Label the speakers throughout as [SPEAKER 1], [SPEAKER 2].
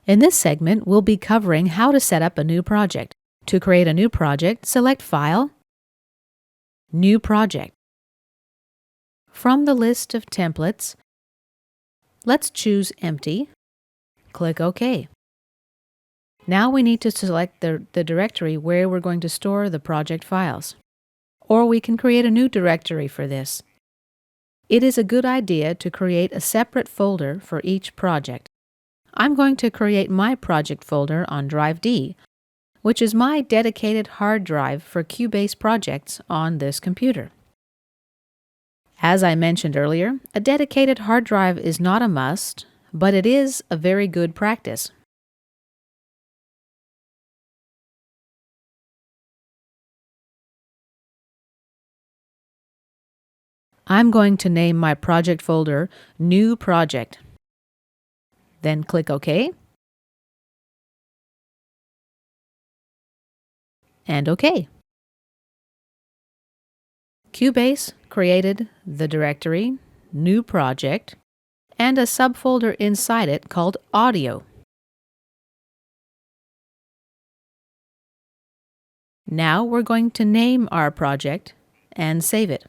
[SPEAKER 1] In this segment, we'll be covering how to set up a new project. To create a new project, select File, New Project. From the list of templates, let's choose Empty. Click OK. Now we need to select the directory where we're going to store the project files. Or we can create a new directory for this. It is a good idea to create a separate folder for each project. I'm going to create my project folder on Drive D, which is my dedicated hard drive for Cubase projects on this computer. As I mentioned earlier, a dedicated hard drive is not a must, but it is a very good practice. I'm going to name my project folder New Project. Then click OK. And OK. Cubase created the directory New Project and a subfolder inside it called Audio. Now we're going to name our project and save it.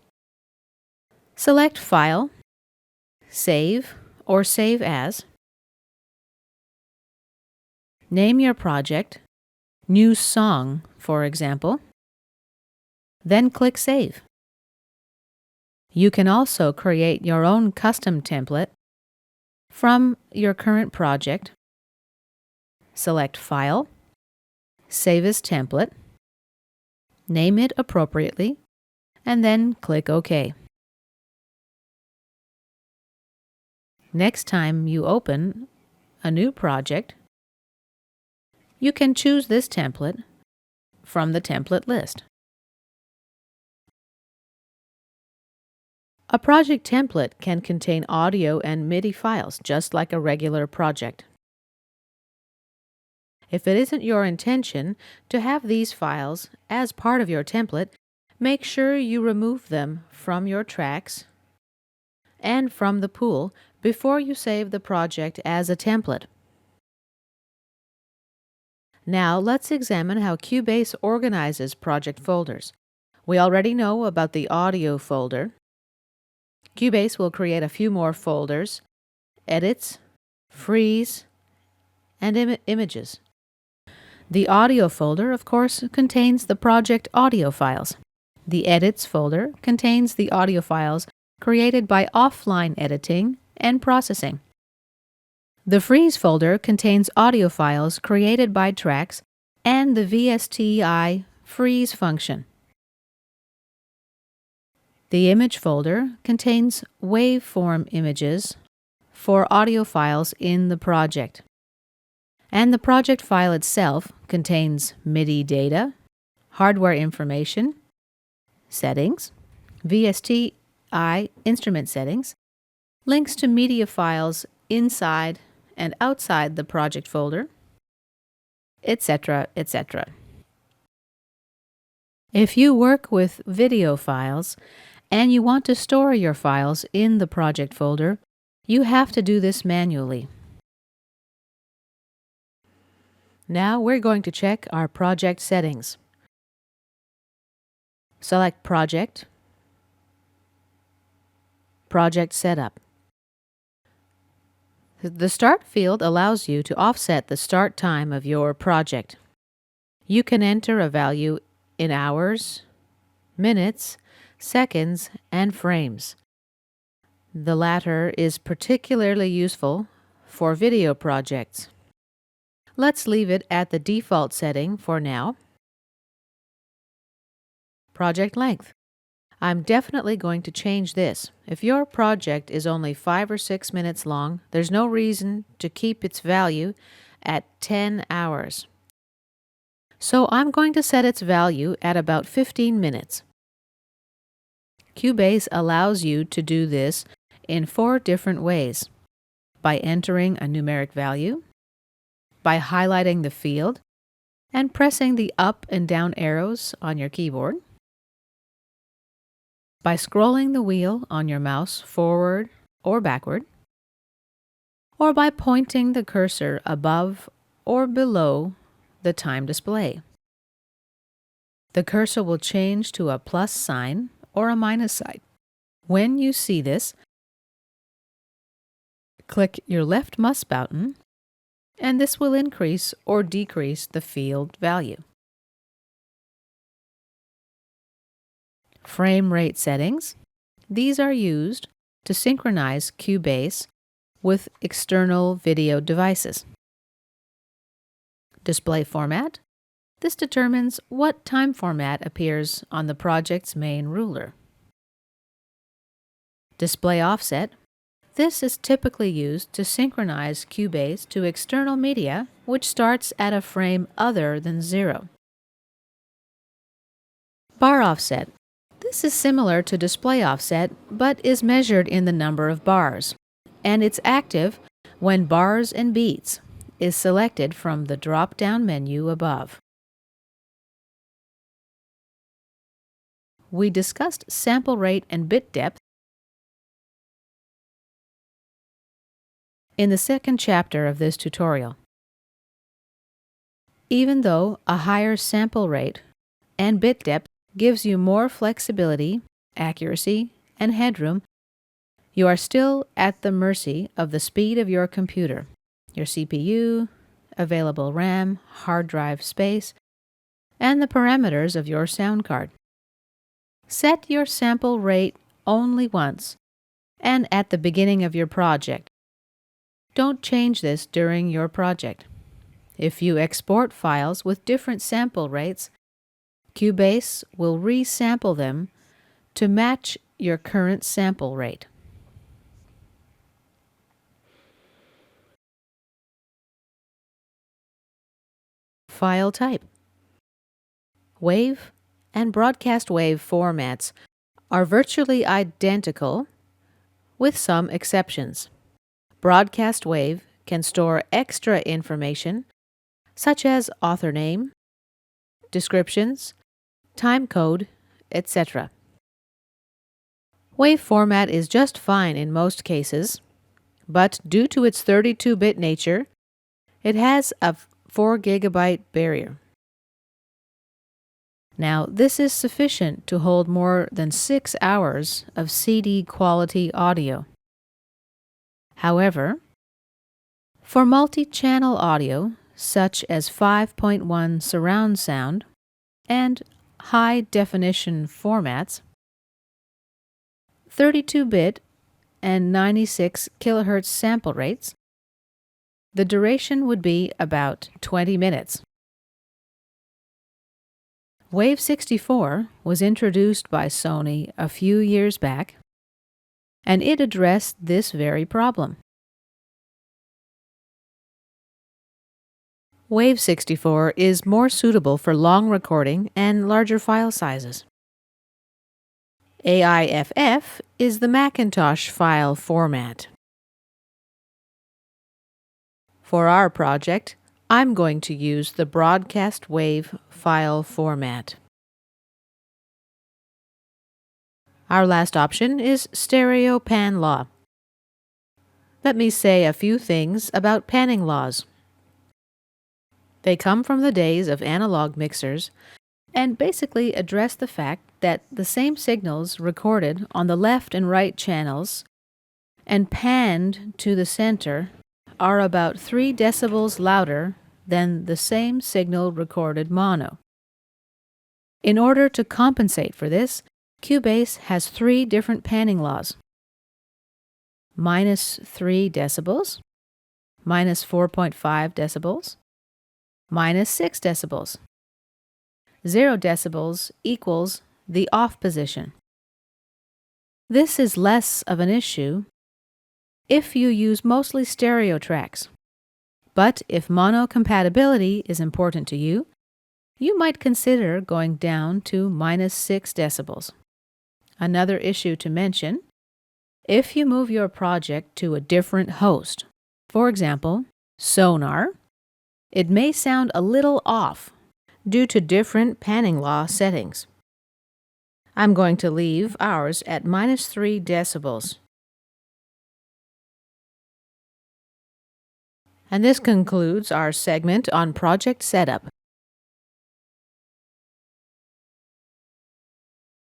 [SPEAKER 1] Select File, Save or Save As. Name your project, New Song, for example. Then click Save. You can also create your own custom template from your current project. Select File, Save as Template, name it appropriately, and then click OK. Next time you open a new project, you can choose this template from the template list. A project template can contain audio and MIDI files, just like a regular project. If it isn't your intention to have these files as part of your template, make sure you remove them from your tracks and from the pool before you save the project as a template. Now let's examine how Cubase organizes project folders. We already know about the audio folder. Cubase will create a few more folders: Edits, Freeze, and Images. The audio folder, of course, contains the project audio files. The Edits folder contains the audio files created by offline editing and processing. The Freeze folder contains audio files created by tracks and the VSTI freeze function. The Image folder contains waveform images for audio files in the project. And the project file itself contains MIDI data, hardware information, settings, VSTI instrument settings, links to media files inside and outside the project folder, etc., etc. If you work with video files and you want to store your files in the project folder, you have to do this manually. Now we're going to check our project settings. Select Project, Project Setup. The Start field allows you to offset the start time of your project. You can enter a value in hours, minutes, seconds, and frames. The latter is particularly useful for video projects. Let's leave it at the default setting for now. Project length. I'm definitely going to change this. If your project is only 5 or 6 minutes long, there's no reason to keep its value at 10 hours. So I'm going to set its value at about 15 minutes. Cubase allows you to do this in 4 different ways: by entering a numeric value, by highlighting the field and pressing the up and down arrows on your keyboard, by scrolling the wheel on your mouse forward or backward, or by pointing the cursor above or below the time display. The cursor will change to a plus sign or a minus sign. When you see this, click your left mouse button, and this will increase or decrease the field value. Frame rate settings. These are used to synchronize Cubase with external video devices. Display format. This determines what time format appears on the project's main ruler. Display offset. This is typically used to synchronize Cubase to external media, which starts at a frame other than 0. Bar offset. This is similar to display offset, but is measured in the number of bars, and it's active when bars and beats is selected from the drop-down menu above. We discussed sample rate and bit depth in the second chapter of this tutorial. Even though a higher sample rate and bit depth gives you more flexibility, accuracy, and headroom, you are still at the mercy of the speed of your computer, your CPU, available RAM, hard drive space, and the parameters of your sound card. Set your sample rate only once and at the beginning of your project. Don't change this during your project. If you export files with different sample rates, Cubase will resample them to match your current sample rate. File type. WAV and broadcast wave formats are virtually identical with some exceptions. Broadcast wave can store extra information such as author name, descriptions, time code, etc. WAV format is just fine in most cases, but due to its 32-bit nature, it has a 4 GB barrier. Now, this is sufficient to hold more than 6 hours of CD quality audio. However, for multi-channel audio, such as 5.1 surround sound and high-definition formats, 32-bit and 96 kHz sample rates, the duration would be about 20 minutes. Wave 64 was introduced by Sony a few years back, and it addressed this very problem. Wave 64 is more suitable for long recording and larger file sizes. AIFF is the Macintosh file format. For our project, I'm going to use the broadcast wave file format. Our last option is stereo pan law. Let me say a few things about panning laws. They come from the days of analog mixers and basically address the fact that the same signals recorded on the left and right channels and panned to the center are about 3 decibels louder than the same signal recorded mono. In order to compensate for this, Cubase has 3 different panning laws: -3 decibels, -4.5 decibels, -6 decibels. 0 decibels equals the off position. This is less of an issue if you use mostly stereo tracks. But if mono compatibility is important to you, you might consider going down to -6 decibels. Another issue to mention, if you move your project to a different host, for example, Sonar, it may sound a little off due to different panning law settings. I'm going to leave ours at -3 decibels. And this concludes our segment on project setup.